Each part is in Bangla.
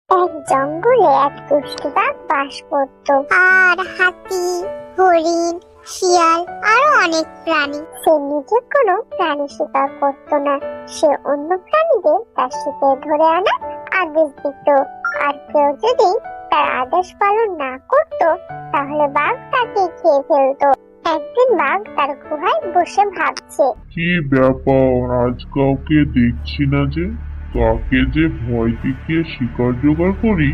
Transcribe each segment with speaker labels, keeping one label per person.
Speaker 1: এক জঙ্গলে এক দুষ্টু বাঘ বাস করত। আর হাতি, হরিণ, শিয়াল আরো অনেক প্রাণী। সে নিজে কোনো প্রাণী শিকার করত না। সে অন্য প্রাণীদের তার শিকার ধরে আনার আদেশ দিত। আর কেউ যদি তার আদেশ পালন না করত তাহলে বাঘ তাকে খেয়ে ফেলতো। একদিন বাঘ তার গুহায় বসে ভাবছে,
Speaker 2: কি ব্যাপার, আজ কাউকে দেখছি না যে? কাকে যে ভয় দেখিয়ে শিকার জোগাড় করি।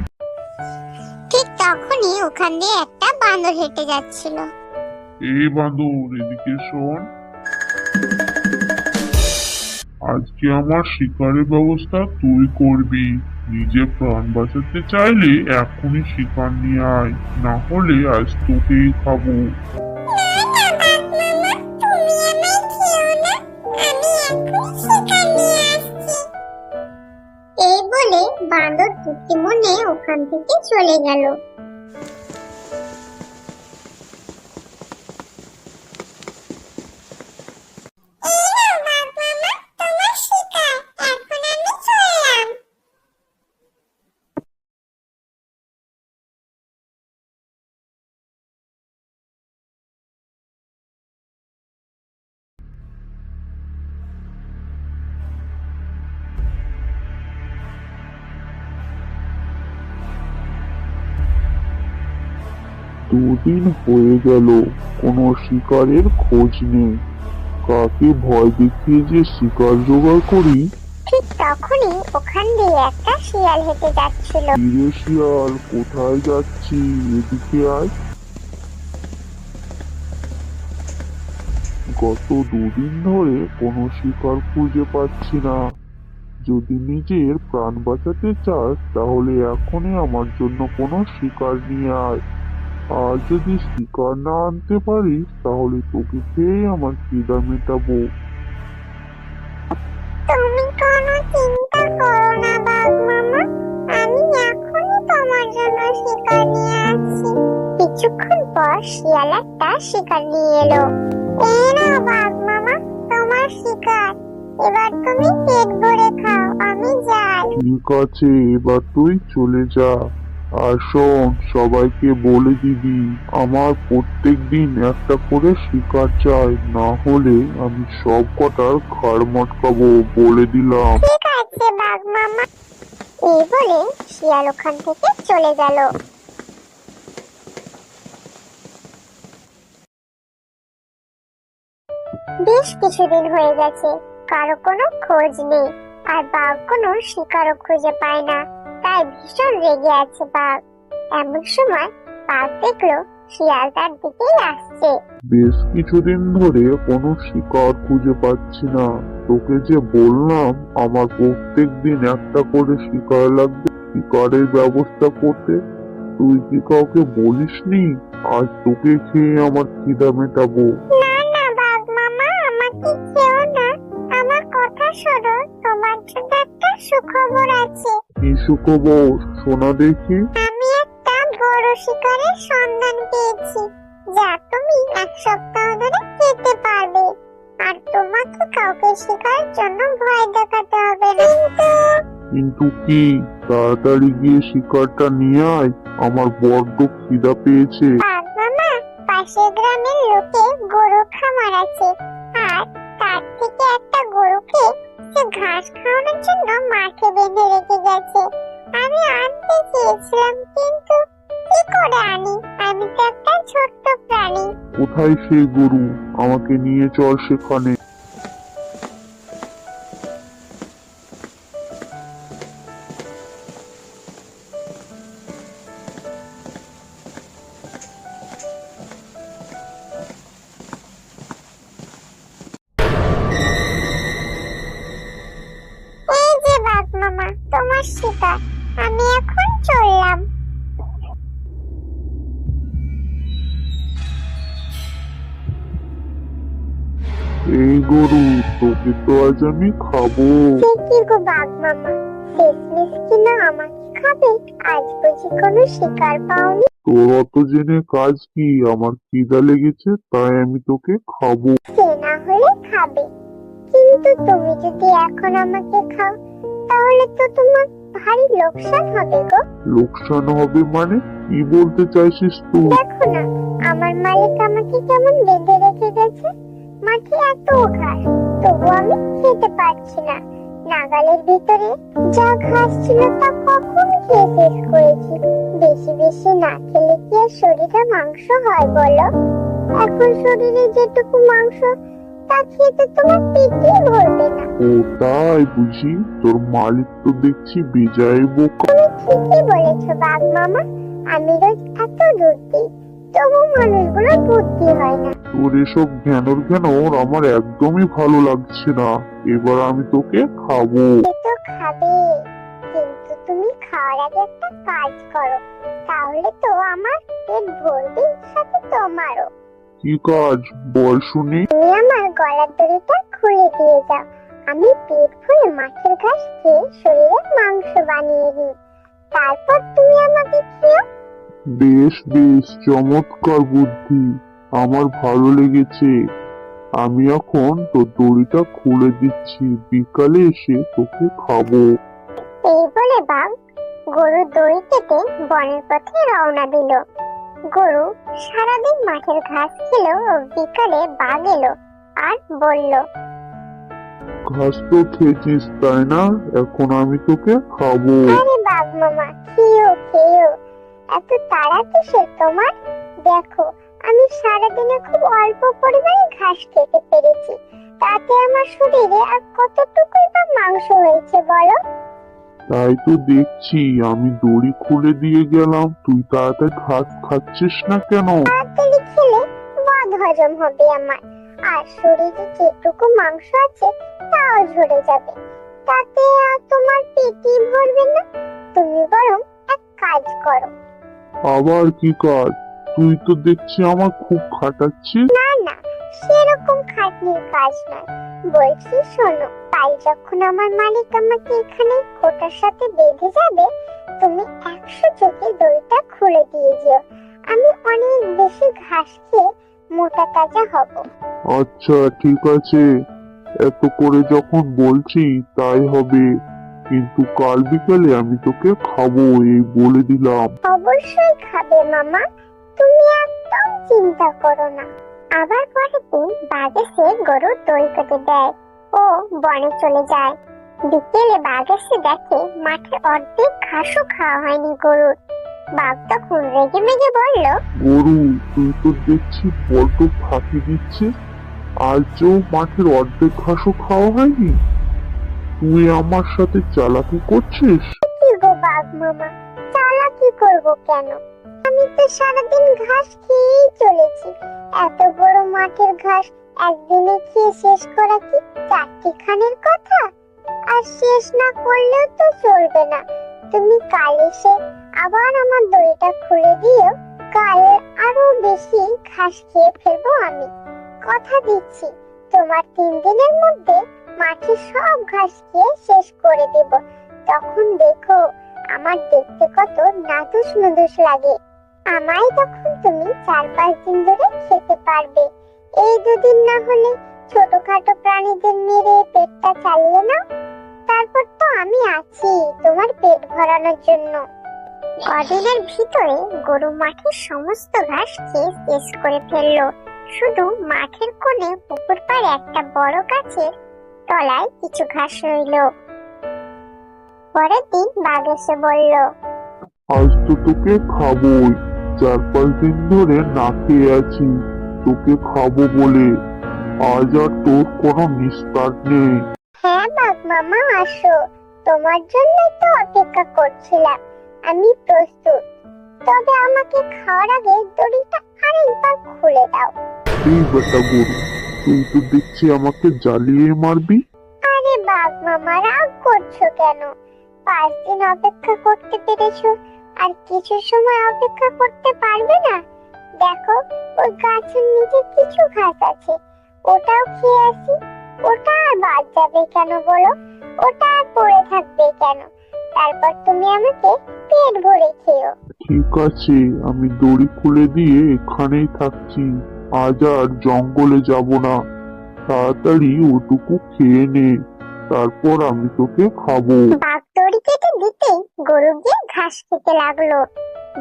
Speaker 1: ঠিক তখনই ওখান দিয়ে একটা বানর হেঁটে যাচ্ছিল।
Speaker 2: এই বাঁদর, এদিকে শোন। আজকে আমার শিকারের ব্যবস্থা তুই করবি। নিজে প্রাণ বাঁচাতে চাইলে এখনই শিকার নিয়ে আয়, না হলে আজ তোকেই খাবো।
Speaker 1: এই বলে বাঁদর দুটি মনে ওখান থেকে চলে গেল।
Speaker 2: দুদিন হয়ে গেল, কোনো শিকারের খোঁজ নেই। কাকে ভয় দেখিয়ে যে শিকার জোগাড় করি।
Speaker 1: ঠিক তখনই ওখান দিয়ে একটা শিয়াল হেঁটে যাচ্ছিল।
Speaker 2: ধীরে শিয়াল, কোথায় যাচ্ছি? এদিকে আয়। গত দুদিন ধরে কোনো শিকার খুঁজে পাচ্ছি না। যদি নিজের প্রাণ বাঁচাতে চাস তাহলে এখনই আমার জন্য কোনো শিকার নিয়ে আয়। আর যদি শিকার না আনতে পারিস তাহলে তোকে খেয়ে আমার খিদা মেটাবো।
Speaker 1: তুমি কোনো চিন্তা করো না বাঘ মামা, আমি এখনই তোমার জন্য শিকার নিয়ে আসছি। কিছুক্ষণ পর শিয়াল একটা শিকার নিয়ে এলো। এই নাও বাঘ মামা, তোমার শিকার। এবার তুমি পেট ভরে খাও, আমি যাই।
Speaker 2: ঠিক আছে, এবার তুই চলে যা। আর শোন, সবাইকে বলে দিবি আমার প্রত্যেক দিন একটা করে শিকার চাই, না হলে আমি সব কটার ঘাড় মটকাবো, বলে দিলাম।
Speaker 1: ঠিক আছে বাঘ মামা। এই বলে শিয়াল ওখান থেকে চলে গেল। বেশ কিছুদিন হয়ে গেছে, কারো কোনো খোঁজ নেই। আর বাঘ কোনো শিকারও খুঁজে পায় না। তাই ভীষণ রেগে আছে বাঘ। এমন সময় বাঘ দেখলো শিয়াল তার দিকেই আসছে।
Speaker 2: বেশ কিছুদিন ধরে কোনো শিকার খুঁজে পাচ্ছি না। তোকে যে বললাম আমার প্রত্যেক দিন একটা করে শিকার লাগবে, শিকারের ব্যবস্থা করতে, তুই কি কাউকে বলিসনি? আজ তোকে খেয়ে আমার খিদা মেটাবো।
Speaker 1: না না বাঘ মামা, আমাকে খেও না। আমার কথা শোনো, তোমার জন্য একটা সুখবর আছে।
Speaker 2: কি সুখবর, শোনা দেখি।
Speaker 1: আমি একটা বড় শিকারের সন্ধান পেয়েছি, যা তুমি এক সপ্তাহ ধরে খেতে পারবে। আর তোমাকে কাউকে শিকারের জন্য ভয় দেখাতে হবে না।
Speaker 2: কিন্তু কি? তাড়াতাড়ি গিয়ে শিকারটা নিয়ে আয়, আমার বড্ড খিদা পেয়েছে।
Speaker 1: বাঘ মামা, পাশের গ্রামের লোকে গরু খামার আছে। আর তার থেকে একটা গরুকে সে ঘাস খাওয়ানোর জন্য মাঠে বেঁধে রেখে গেছে। আমি আনতে চেয়েছিলাম, কিন্তু কি করে আনি? আমি তো একটা ছোট্ট প্রাণী।
Speaker 2: কোথায় সেই গরু? আমাকে নিয়ে চল সেখানে।
Speaker 1: এই যে বাঘ মামা, তোমার শিকার। আমি এখন চললাম।
Speaker 2: এই গরু, তোকে তো আজ আমি খাবো।
Speaker 1: কি গো বাঘ মামা, শেষমেশ কিনা আমাকে খাবে? আজ বুঝি কোনো শিকার পাওনি?
Speaker 2: তোর অত জেনে কাজ কি? আমার খিদা লেগেছে তাই আমি তোকে খাবো।
Speaker 1: সে না হলে খাবে, কিন্তু তুমি যদি এখন আমাকে খাও তাহলে তো ভারী লোকসান হবে গো।
Speaker 2: লোকসান হবে মানে কি বলতে চাইছিস তুই?
Speaker 1: দেখো না, আমার মালিক আমাকে কেমন বেঁধে রেখে গেছে। মাঠে এত ঘাস, তবু আমি খেতে পারছি না। নাগালের ভিতরে যা ঘাস ছিল তা কখন খেয়ে শেষ করেছি। বেশি বেশি না খেলে কি আর শরীরে মাংস হয় বলো? এখন শরীরে যেটুকু মাংস তা খেতে তোমার পেটই ভরবে না।
Speaker 2: ও তাই বুঝি? তোর মালিক তো দেখছি বেজায় বোকা।
Speaker 1: ঠিকই বলেছো বাঘ মামা, আমি রোজ এত দুধ দিই, তবু মানুষগুলোর বুদ্ধি হয় না।
Speaker 2: তোর এসব ঘ্যানর ঘ্যানর আমার একদমই ভালো লাগছে না। এবার আমি তোকে খাবো।
Speaker 1: সে তো খাবে, কিন্তু তুমি খাওয়ার আগে একটা কাজ করো, তাহলে তো আমার পেট ভরবে, সাথে তোমারও।
Speaker 2: কি কাজ বল শুনি?
Speaker 1: তুমি আমার গলার দড়িটা খুলে দিয়ে যাও, আমি পেট ভরে মাছের ঘাস খেয়ে শরীরে মাংস বানিয়ে নিই, তারপর তুমি আমাকে খেও।
Speaker 2: বেশ বেশ, চমৎকার বুদ্ধি, আমার ভালো লেগেছে। আমি এখন তোর দড়িটা খুলে দিচ্ছি, বিকালে এসে তোকে খাবো।
Speaker 1: এই বলে বাঘ গরুর দড়ি কেটে বনের পথে রওনা দিল। গরু সারাদিন মাঠের ঘাস খেলো ও বিকালে বাঘ এলো আর বলল,
Speaker 2: ঘাস তো খেয়েছিস তাই না? এখন আমি তোকে খাবো।
Speaker 1: আরে বাঘ মামা, খেও খেও, এত তাড়া কিসের তোমার? দেখো, আমি সারাদিনে খুব অল্প পরিমাণে ঘাস খেতে পেরেছি, তাতে আমার শরীরে আর কতটুকুই বা মাংস হয়েছে বলো?
Speaker 2: তাই তো দেখছি, আমি দড়ি খুলে দিয়ে গেলাম, তুই তাড়াতাড়ি ঘাস খাচ্ছিস না কেন?
Speaker 1: তাড়াতাড়ি খেলে বদ হজম হবে আমার, আর শরীরে যেটুকু মাংস আছে তাও ঝরে যাবে, তাতে আর তোমার পেটই ভরবে না। তুমি বরং এক কাজ করো।
Speaker 2: আবার কি কাজ? তুই তো দেখছি আমার খুব খাটাচ্ছিস।
Speaker 1: না না, সেরকম খাটনির কাজ নয়, বলছি শোনো, কাল যখন আমার মালিক আমাকে এখানে খোটার সাথে বেঁধে যাবে, তুমি 100 চোখে দড়িটা খুলে দিয়ে যেও, আমি অনেক বেশি ঘাস খেয়ে মোটা তাজা হব।
Speaker 2: আচ্ছা ঠিক আছে, এত করে যখন বলছি তাই হবে, কিন্তু কাল বিকালে আমি তোকে খাবো, এই বলে দিলাম।
Speaker 1: অবশ্যই খাবে মামা, তুমি একদম চিন্তা করো না। আবার পরের দিন বাঘ এসে গরুর দড়ি কেটে দেয় ও বনে চলে যায়। বিকেলে বাঘ এসে দেখে মাঠে অর্ধেক ঘাসও খাওয়া হয়নি গরুর। বাঘ তখন রেগে মেগে বলল,
Speaker 2: গরু, তুই তো দেখছি বড্ড ফাঁকি দিচ্ছিস, আজও মাঠের অর্ধেক ঘাসও খাওয়া হয়নি, তুই আমার সাথে চালাকি করছিস?
Speaker 1: কি গো বাঘ মামা, চালাকি করবো কেন? আমি তো সারাদিন ঘাস খেয়েই চলেছি। এত বড় মাঠের ঘাস একদিনে খেয়ে শেষ করা কি 4টি খানের কথা? আর শেষ না করলেও তো চলবে না। তুমি কাল এসে আবার আমার দড়িটা খুলে দিও, কাল আরো বেশি ঘাস খেয়ে ফেলবো আমি। কথা দিচ্ছি, তোমার 3 দিনের মধ্যে মাঠে সব ঘাস খেয়ে শেষ করে দেব। তখন দেখো আমার দেখতে কত নাদুস নুদুস লাগে। আমায় তখন তুমি 4-5 দিন ধরে খেতে পারবে। এই 2 দিন না হলে ছোটখাটো প্রাণীদের মেরে পেটটা চালিয়ে নাও, তারপর তো আমি আছি তোমার পেট ভরানোর জন্য। কদিনের ভিতরে গরু মাঠের সমস্ত ঘাস খেয়ে শেষ করে ফেললো। শুধু মাঠের কোণে পুকুর পাড়ে একটা বড় গাছের তলায় কিছু ঘাস রইল। পরের দিন বাঘ এসে বলল,
Speaker 2: আজ তো তোকে খাবোই, 4-5 দিন ধরে না খেয়ে আছি, তোকে খাবো বলে আজ আর তোর কোনো নিস্তার নেই।
Speaker 1: হ্যাঁ বাঘ মামা, আসো, তোমার জন্যই তো অপেক্ষা করছিলাম, আমি প্রস্তুত। তবে আমাকে খাওয়ার আগে দড়িটা আরেকবার খুলে দাও।
Speaker 2: এই বেটা গরু, তুই তো দেখছি আমাকে জ্বালিয়ে মারবি।
Speaker 1: আরে বাঘ মামা, রাগ করছো কেন? 5 দিন অপেক্ষা করতে পেরেছো, আর কিছু সময় অপেক্ষা করতে পারবে না? দেখো, ওই গাছের নিচে কিছু ঘাস আছে, ওটাও খেয়ে আসি। ওটা আর বাদ যাবে কেন বলো? ওটা আর পড়ে থাকবে কেন? তারপর তুমি আমাকে পেট ভরে খেও।
Speaker 2: ঠিক আছে, আমি দড়ি খুলে দিয়ে এখানেই থাকছি, আজ আর জঙ্গলে যাব না। তাড়াতাড়ি ওটুকু খেয়ে নে, তারপর আমি তোকে খাবো।
Speaker 1: বাঘ দড়ি কেটে দিতে গরু গিয়ে ঘাস খেতে লাগলো।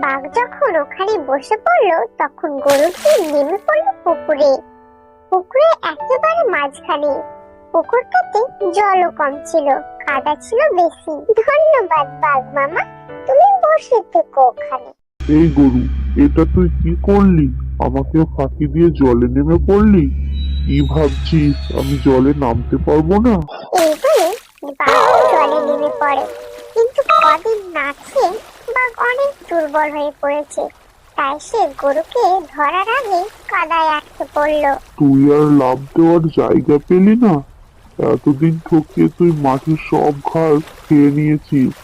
Speaker 1: বাঘ যখন ওখানে বসে পড়লো তখন গরু গিয়ে নেমে পড়লো পুকুরে। পুকুরে একেবারে মাঝখানে। পুকুরটাতে জলও কম ছিল, কাদা ছিল বেশি। ধন্যবাদ বাঘ মামা, তুমি বসে থেকো ওখানে।
Speaker 2: এই গরু, এটা তুই কি করলি? আমাকে ফাঁকি দিয়ে জলে নেমে পড়লি? কি ভাবছিস আমি জলে নামতে পারবো না?
Speaker 1: এই বলে বাঘ জলে নেমে পড়ে। কিন্তু কদিন না খেয়ে বাঘ অনেক দুর্বল হয়ে পড়েছে। তাই সে গরুকে ধরার আগে কাদায় আটকে পড়লো।
Speaker 2: তুই আর লাফ দেওয়ার জায়গা পেলি না? এতদিন ঠকিয়ে তুই মাঠের সব ঘাস খেয়ে নিয়েছিস,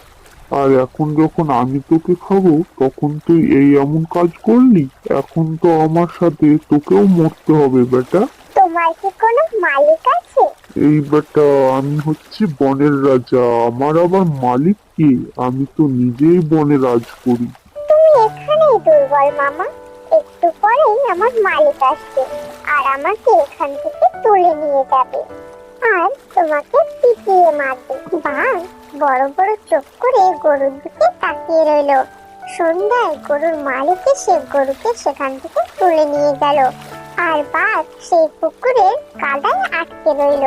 Speaker 2: আর এখন যখন আমি তোকে খাবো তখন তুই এই এমন কাজ করলি? এখন তো আমার সাথে তোকেও মরতে হবে বেটা।
Speaker 1: তোমার কি কোনো মালিক আছে?
Speaker 2: এই বেটা, আমি হচ্ছি বনের রাজা, আমার আবার মালিক কে? আমি তো নিজেই বনে রাজ করি।
Speaker 1: তুমি এখানেই দুর্বল মামা, একটু পরেই আমার মালিক আসবে আর আমাকে এখান থেকে তুলে নিয়ে যাবে আর তোমাকে পিটিয়ে মারবে। বাঘ বড় বড় চোখ করে গরুর দিকে তাকিয়ে রইল। সন্ধ্যায় গরুর মালিক এসে গরুকে সেখান থেকে তুলে নিয়ে গেল আর বাঘ সেই পুকুরের কাদায় আটকে রইল।